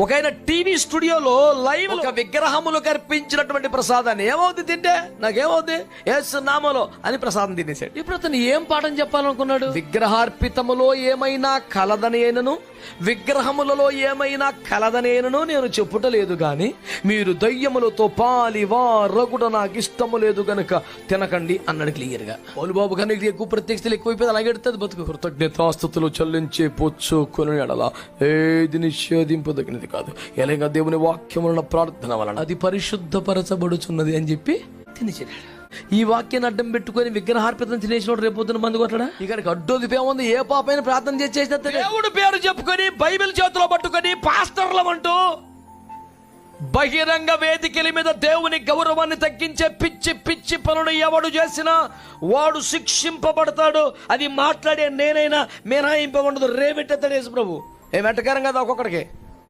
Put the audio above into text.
ఒకైన TV స్టూడియోలో live ఒక విగ్రహములు కర్పించినటువంటి ప్రసాదాన్ని ఏమవుతుంది తింటే నాకేమవుతుంది యేసు నామములో అని ప్రసాదం తినేసాడు. ఇప్పుడు అతను ఏం పాఠం చెప్పాలనుకున్నాడు? విగ్రహార్పితములో ఏమైనా కలదని అయినను విగ్రహములలో ఏమైనా కలదని అయినను నేను చెప్పుటలేదు గాని మీరు దయ్యములతో పాలివారగుట నాకు ఇష్టము లేదు గనుక తినకండి అన్నాడు క్లియర్ గా. బాబు కానీ ఎక్కువ ప్రత్యక్షతలు ఎక్కువైపోయింది, అలాగే ఎడుతుంది బతుకు. కృతజ్ఞతాస్తుతులు చెల్లించే పుచ్చుకొని ఎడల ఏది నిషేధింపదగినది కాదు, ఎలాగ దేవుని వాక్యములను ప్రార్థన వలన అది పరిశుద్ధపరచబడుచున్నది అని చెప్పి తినిచేశాడు. ఈ వాక్యాన్ని అడ్డం పెట్టుకుని విగ్రహార్పితం తినేసినోడు రేపొద్దున మందు కొట్టడా? ఇక్కడికి అడ్డోదిపేముంది? ఏ పాపైనా ప్రార్థన చేసేసిన దేవుడు పేరు చెప్పుకొని బైబిల్ చేతిలో పట్టుకొని పాస్టర్లమంటూ బహిరంగ వేదికల మీద దేవుని గౌరవాన్ని తగ్గించే పిచ్చి పిచ్చి పనులు ఎవడు చేసినా వాడు శిక్షింపబడతాడు. అది మాట్లాడే నేనైనా మినహాయింపబడదు. రేవెట్టేస్తాడు యేసు ప్రభు. ఏం వెంటకారం కదా ఒక్కొక్కడికి.